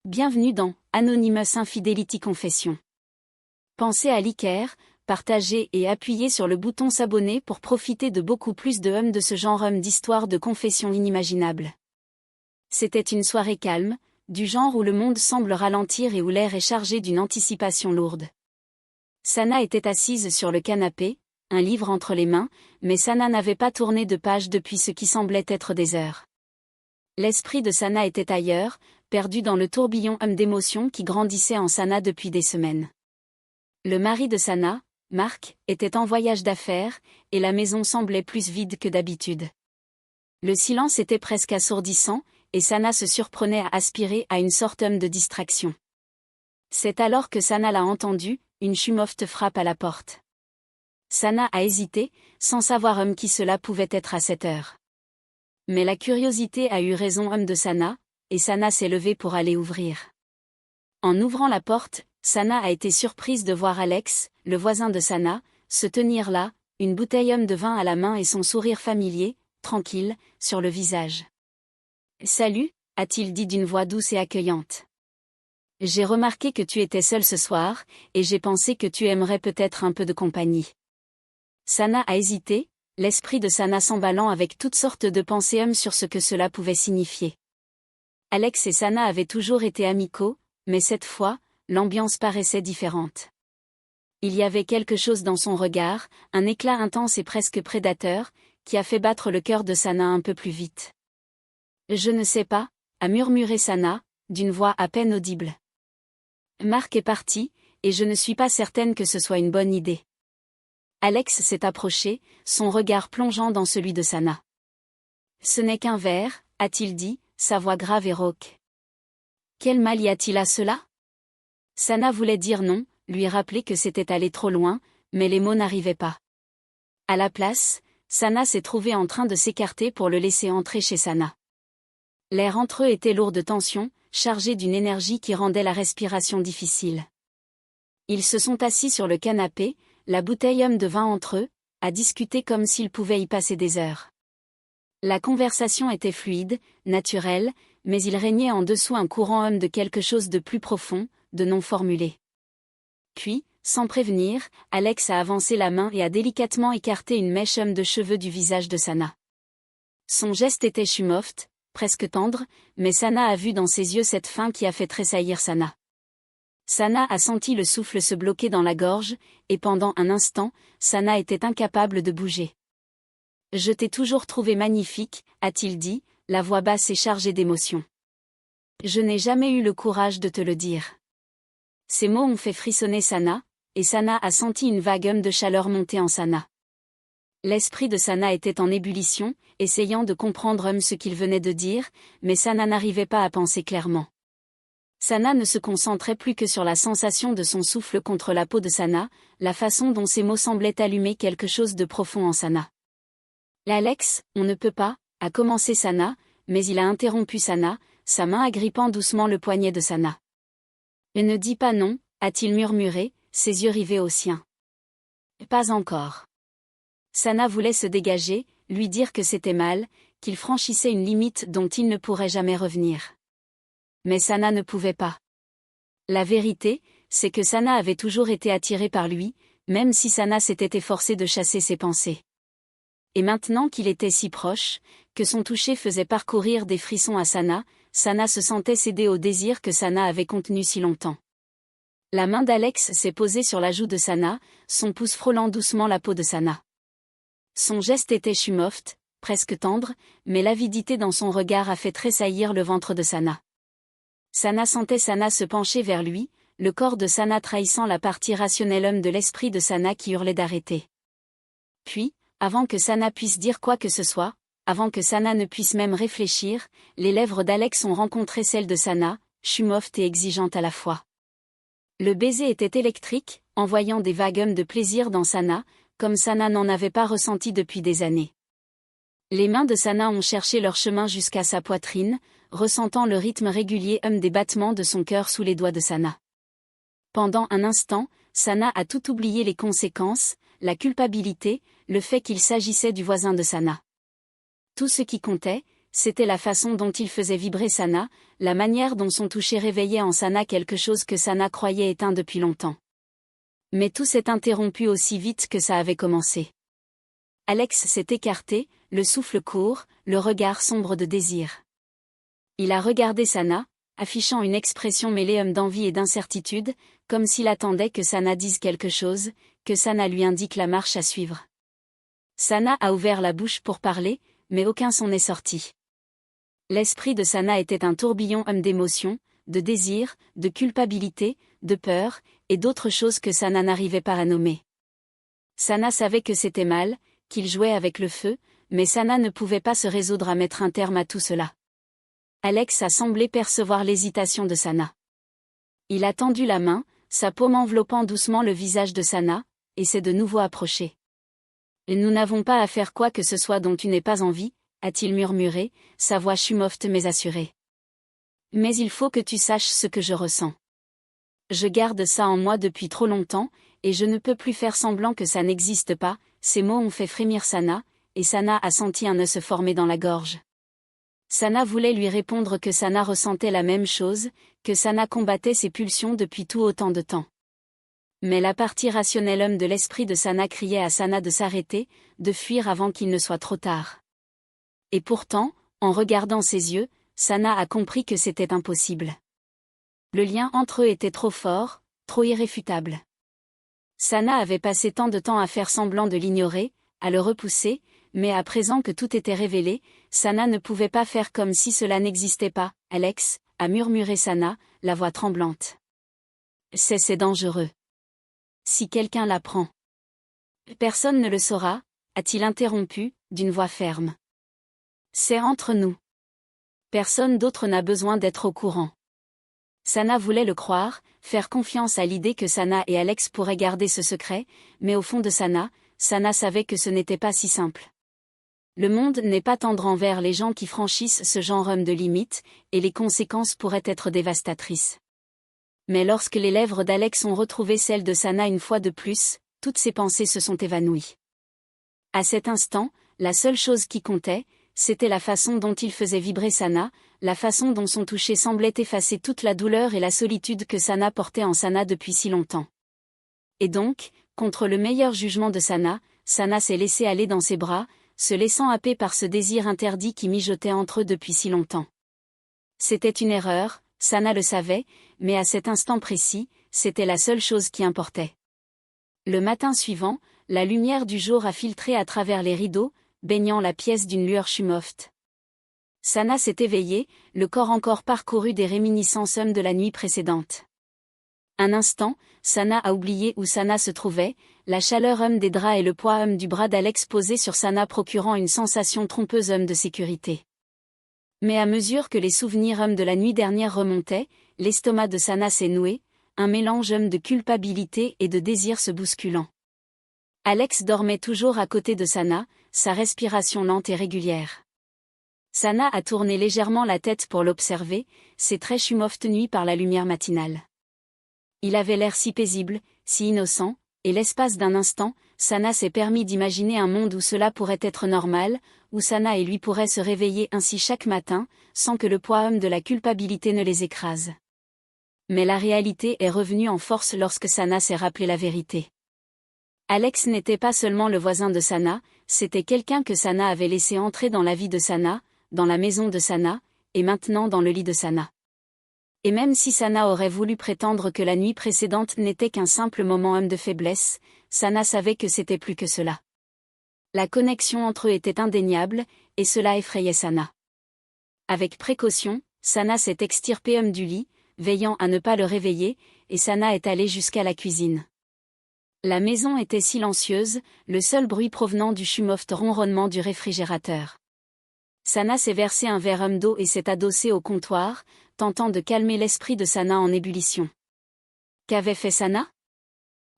Bienvenue dans Anonymous Infidelity Confession. Pensez à liker, partager et appuyer sur le bouton s'abonner pour profiter de beaucoup plus de ce genre d'histoires de confessions inimaginables. C'était une soirée calme, du genre où le monde semble ralentir et où l'air est chargé d'une anticipation lourde. Sana était assise sur le canapé, un livre entre les mains, mais Sana n'avait pas tourné de page depuis ce qui semblait être des heures. L'esprit de Sana était ailleurs, perdu dans le tourbillon d'émotions qui grandissait en Sana depuis des semaines. Le mari de Sana, Mark, était en voyage d'affaires, et la maison semblait plus vide que d'habitude. Le silence était presque assourdissant, et Sana se surprenait à aspirer à une sorte de distraction. C'est alors que Sana l'a entendu, une Shumoft frappe à la porte. Sana a hésité, sans savoir qui cela pouvait être à cette heure. Mais la curiosité a eu raison de Sana, et Sana s'est levée pour aller ouvrir. En ouvrant la porte, Sana a été surprise de voir Alex, le voisin de Sana, se tenir là, une bouteille de vin à la main et son sourire familier, tranquille, sur le visage. « Salut », a-t-il dit d'une voix douce et accueillante. « J'ai remarqué que tu étais seule ce soir, et j'ai pensé que tu aimerais peut-être un peu de compagnie. » Sana a hésité, l'esprit de Sana s'emballant avec toutes sortes de pensées sur ce que cela pouvait signifier. Alex et Sana avaient toujours été amicaux, mais cette fois, l'ambiance paraissait différente. Il y avait quelque chose dans son regard, un éclat intense et presque prédateur, qui a fait battre le cœur de Sana un peu plus vite. « Je ne sais pas », a murmuré Sana, d'une voix à peine audible. Marc est parti, et je ne suis pas certaine que ce soit une bonne idée. Alex s'est approché, son regard plongeant dans celui de Sana. « Ce n'est qu'un verre », a-t-il dit, sa voix grave et rauque. « Quel mal y a-t-il à cela ?» Sana voulait dire non, lui rappeler que c'était aller trop loin, mais les mots n'arrivaient pas. À la place, Sana s'est trouvée en train de s'écarter pour le laisser entrer chez Sana. L'air entre eux était lourd de tension, chargé d'une énergie qui rendait la respiration difficile. Ils se sont assis sur le canapé, la bouteille de vin entre eux, à discuter comme s'ils pouvaient y passer des heures. La conversation était fluide, naturelle, mais il régnait en dessous un courant de quelque chose de plus profond, de non formulé. Puis, sans prévenir, Alex a avancé la main et a délicatement écarté une mèche de cheveux du visage de Sana. Son geste était Shumoft, presque tendre, mais Sana a vu dans ses yeux cette faim qui a fait tressaillir Sana. Sana a senti le souffle se bloquer dans la gorge, et pendant un instant, Sana était incapable de bouger. « Je t'ai toujours trouvé magnifique », a-t-il dit, la voix basse et chargée d'émotion. « Je n'ai jamais eu le courage de te le dire. » Ces mots ont fait frissonner Sana, et Sana a senti une vague de chaleur monter en Sana. L'esprit de Sana était en ébullition, essayant de comprendre ce qu'il venait de dire, mais Sana n'arrivait pas à penser clairement. Sana ne se concentrait plus que sur la sensation de son souffle contre la peau de Sana, la façon dont ces mots semblaient allumer quelque chose de profond en Sana. « Alex, on ne peut pas », a commencé Sana, mais il a interrompu Sana, sa main agrippant doucement le poignet de Sana. « Ne dis pas non », a-t-il murmuré, ses yeux rivés aux siens. « Pas encore. » Sana voulait se dégager, lui dire que c'était mal, qu'il franchissait une limite dont il ne pourrait jamais revenir. Mais Sana ne pouvait pas. La vérité, c'est que Sana avait toujours été attirée par lui, même si Sana s'était efforcée de chasser ses pensées. Et maintenant qu'il était si proche, que son toucher faisait parcourir des frissons à Sana, Sana se sentait céder au désir que Sana avait contenu si longtemps. La main d'Alex s'est posée sur la joue de Sana, son pouce frôlant doucement la peau de Sana. Son geste était Shumoft, presque tendre, mais l'avidité dans son regard a fait tressaillir le ventre de Sana. Sana sentait Sana se pencher vers lui, le corps de Sana trahissant la partie rationnelle de l'esprit de Sana qui hurlait d'arrêter. Puis, avant que Sana puisse dire quoi que ce soit, avant que Sana ne puisse même réfléchir, les lèvres d'Alex ont rencontré celles de Sana, Shumoft et exigeantes à la fois. Le baiser était électrique, envoyant des vagues de plaisir dans Sana, comme Sana n'en avait pas ressenti depuis des années. Les mains de Sana ont cherché leur chemin jusqu'à sa poitrine, ressentant le rythme régulier des battements de son cœur sous les doigts de Sana. Pendant un instant, Sana a tout oublié les conséquences, la culpabilité, le fait qu'il s'agissait du voisin de Sana. Tout ce qui comptait, c'était la façon dont il faisait vibrer Sana, la manière dont son toucher réveillait en Sana quelque chose que Sana croyait éteint depuis longtemps. Mais tout s'est interrompu aussi vite que ça avait commencé. Alex s'est écarté, le souffle court, le regard sombre de désir. Il a regardé Sana, affichant une expression mêlée d'envie et d'incertitude, comme s'il attendait que Sana dise quelque chose, que Sana lui indique la marche à suivre. Sana a ouvert la bouche pour parler, mais aucun son n'est sorti. L'esprit de Sana était un tourbillon d'émotions, de désir, de culpabilité, de peur, et d'autres choses que Sana n'arrivait pas à nommer. Sana savait que c'était mal, qu'il jouait avec le feu, mais Sana ne pouvait pas se résoudre à mettre un terme à tout cela. Alex a semblé percevoir l'hésitation de Sana. Il a tendu la main, sa paume enveloppant doucement le visage de Sana, et s'est de nouveau approché. « Nous n'avons pas à faire quoi que ce soit dont tu n'aies pas envie, » a-t-il murmuré, sa voix chumofte mais assurée. « Mais il faut que tu saches ce que je ressens. Je garde ça en moi depuis trop longtemps, et je ne peux plus faire semblant que ça n'existe pas. » Ces mots ont fait frémir Sana, et Sana a senti un nœud se former dans la gorge. Sana voulait lui répondre que Sana ressentait la même chose, que Sana combattait ses pulsions depuis tout autant de temps. Mais la partie rationnelle de l'esprit de Sana criait à Sana de s'arrêter, de fuir avant qu'il ne soit trop tard. Et pourtant, en regardant ses yeux, Sana a compris que c'était impossible. Le lien entre eux était trop fort, trop irréfutable. Sana avait passé tant de temps à faire semblant de l'ignorer, à le repousser, mais à présent que tout était révélé, Sana ne pouvait pas faire comme si cela n'existait pas. « Alex » a murmuré Sana, la voix tremblante. « C'est dangereux. Si quelqu'un l'apprend. »« Personne ne le saura » a-t-il interrompu, d'une voix ferme. « C'est entre nous. Personne d'autre n'a besoin d'être au courant. » Sana voulait le croire, faire confiance à l'idée que Sana et Alex pourraient garder ce secret, mais au fond de Sana, Sana savait que ce n'était pas si simple. Le monde n'est pas tendre envers les gens qui franchissent ce genre de limites, et les conséquences pourraient être dévastatrices. Mais lorsque les lèvres d'Alex ont retrouvé celles de Sana une fois de plus, toutes ses pensées se sont évanouies. À cet instant, la seule chose qui comptait, c'était la façon dont il faisait vibrer Sana, la façon dont son toucher semblait effacer toute la douleur et la solitude que Sana portait en Sana depuis si longtemps. Et donc, contre le meilleur jugement de Sana, Sana s'est laissée aller dans ses bras, se laissant happer par ce désir interdit qui mijotait entre eux depuis si longtemps. C'était une erreur, Sana le savait, mais à cet instant précis, c'était la seule chose qui importait. Le matin suivant, la lumière du jour a filtré à travers les rideaux, baignant la pièce d'une lueur chumofte. Sana s'est éveillée, le corps encore parcouru des réminiscences de la nuit précédente. Un instant, Sana a oublié où Sana se trouvait, la chaleur des draps et le poids du bras d'Alex posé sur Sana procurant une sensation trompeuse de sécurité. Mais à mesure que les souvenirs de la nuit dernière remontaient, l'estomac de Sana s'est noué, un mélange de culpabilité et de désir se bousculant. Alex dormait toujours à côté de Sana, sa respiration lente et régulière. Sana a tourné légèrement la tête pour l'observer, ses traits chumoftes nus par la lumière matinale. Il avait l'air si paisible, si innocent, et l'espace d'un instant, Sana s'est permis d'imaginer un monde où cela pourrait être normal, où Sana et lui pourraient se réveiller ainsi chaque matin, sans que le poids de la culpabilité ne les écrase. Mais la réalité est revenue en force lorsque Sana s'est rappelé la vérité. Alex n'était pas seulement le voisin de Sana, c'était quelqu'un que Sana avait laissé entrer dans la vie de Sana, dans la maison de Sana, et maintenant dans le lit de Sana. Et même si Sana aurait voulu prétendre que la nuit précédente n'était qu'un simple moment de faiblesse, Sana savait que c'était plus que cela. La connexion entre eux était indéniable, et cela effrayait Sana. Avec précaution, Sana s'est extirpée du lit, veillant à ne pas le réveiller, et Sana est allée jusqu'à la cuisine. La maison était silencieuse, le seul bruit provenant du chumofte ronronnement du réfrigérateur. Sana s'est versé un verre d'eau et s'est adossée au comptoir, tentant de calmer l'esprit de Sana en ébullition. Qu'avait fait Sana?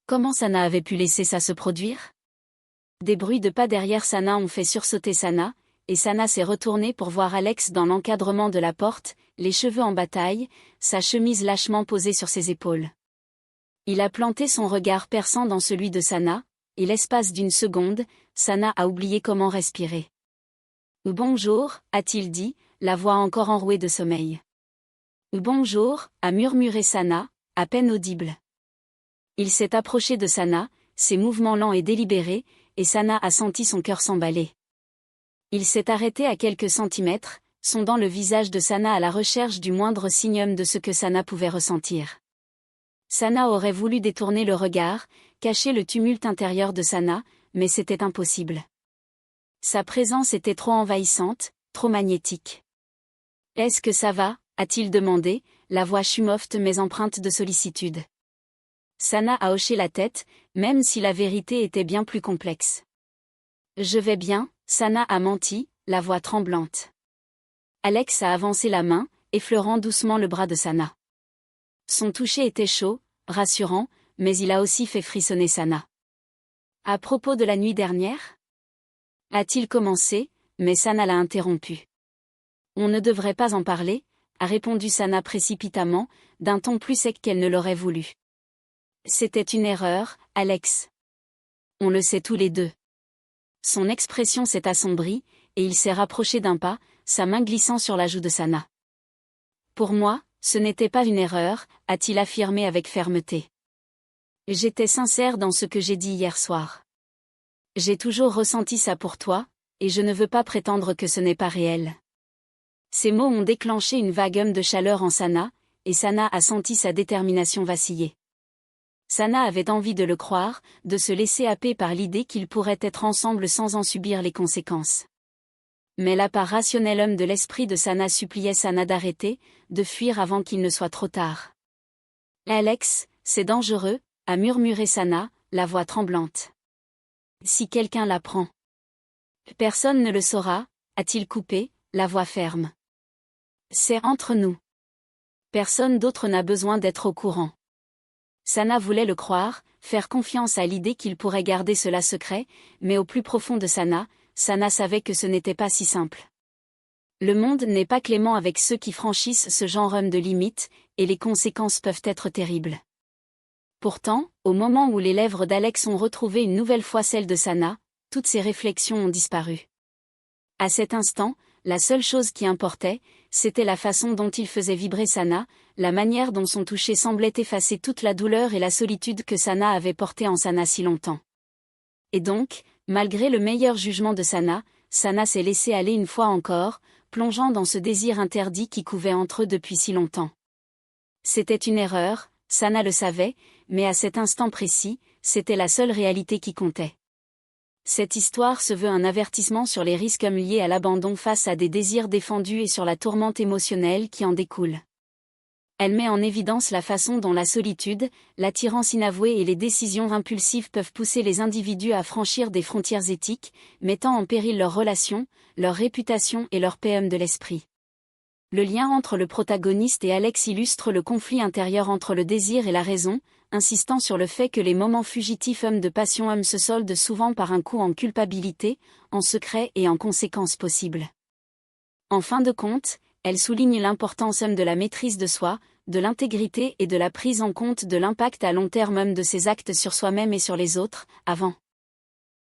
Comment Sana avait pu laisser ça se produire? Des bruits de pas derrière Sana ont fait sursauter Sana, et Sana s'est retournée pour voir Alex dans l'encadrement de la porte, les cheveux en bataille, sa chemise lâchement posée sur ses épaules. Il a planté son regard perçant dans celui de Sana, et l'espace d'une seconde, Sana a oublié comment respirer. Bonjour, a-t-il dit, la voix encore enrouée de sommeil. Bonjour, a murmuré Sana, à peine audible. Il s'est approché de Sana, ses mouvements lents et délibérés, et Sana a senti son cœur s'emballer. Il s'est arrêté à quelques centimètres, sondant le visage de Sana à la recherche du moindre signum de ce que Sana pouvait ressentir. Sana aurait voulu détourner le regard, cacher le tumulte intérieur de Sana, mais c'était impossible. Sa présence était trop envahissante, trop magnétique. « Est-ce que ça va ?» a-t-il demandé, la voix chumofte mais empreinte de sollicitude. Sana a hoché la tête, même si la vérité était bien plus complexe. « Je vais bien », Sana a menti, la voix tremblante. Alex a avancé la main, effleurant doucement le bras de Sana. Son toucher était chaud, rassurant, mais il a aussi fait frissonner Sana. « À propos de la nuit dernière ?» a-t-il commencé, mais Sana l'a interrompu. « On ne devrait pas en parler », a répondu Sana précipitamment, d'un ton plus sec qu'elle ne l'aurait voulu. « C'était une erreur, Alex. On le sait tous les deux. » Son expression s'est assombrie, et il s'est rapproché d'un pas, sa main glissant sur la joue de Sana. « Pour moi, ce n'était pas une erreur, a-t-il affirmé avec fermeté. J'étais sincère dans ce que j'ai dit hier soir. J'ai toujours ressenti ça pour toi, et je ne veux pas prétendre que ce n'est pas réel. » Ces mots ont déclenché une vague de chaleur en Sana, et Sana a senti sa détermination vaciller. Sana avait envie de le croire, de se laisser happer par l'idée qu'ils pourraient être ensemble sans en subir les conséquences. Mais la part rationnelle homme de l'esprit de Sana suppliait Sana d'arrêter, de fuir avant qu'il ne soit trop tard. « Alex, c'est dangereux », a murmuré Sana, la voix tremblante. « Si quelqu'un l'apprend. »« Personne ne le saura », a-t-il coupé, la voix ferme. « C'est entre nous. Personne d'autre n'a besoin d'être au courant. » Sana voulait le croire, faire confiance à l'idée qu'il pourrait garder cela secret, mais au plus profond de Sana, Sana savait que ce n'était pas si simple. Le monde n'est pas clément avec ceux qui franchissent ce genre de limites, et les conséquences peuvent être terribles. Pourtant, au moment où les lèvres d'Alex ont retrouvé une nouvelle fois celles de Sana, toutes ses réflexions ont disparu. À cet instant, la seule chose qui importait, c'était la façon dont il faisait vibrer Sana, la manière dont son toucher semblait effacer toute la douleur et la solitude que Sana avait portée en Sana si longtemps. Et donc, malgré le meilleur jugement de Sana, Sana s'est laissée aller une fois encore, plongeant dans ce désir interdit qui couvait entre eux depuis si longtemps. C'était une erreur, Sana le savait, mais à cet instant précis, c'était la seule réalité qui comptait. Cette histoire se veut un avertissement sur les risques liés à l'abandon face à des désirs défendus et sur la tourmente émotionnelle qui en découle. Elle met en évidence la façon dont la solitude, l'attirance inavouée et les décisions impulsives peuvent pousser les individus à franchir des frontières éthiques, mettant en péril leurs relations, leur réputation et leur paix de l'esprit. Le lien entre le protagoniste et Alex illustre le conflit intérieur entre le désir et la raison, insistant sur le fait que les moments fugitifs de passion se soldent souvent par un coup en culpabilité, en secret et en conséquences possibles. En fin de compte, elle souligne l'importance de la maîtrise de soi, de l'intégrité et de la prise en compte de l'impact à long terme de ses actes sur soi-même et sur les autres, avant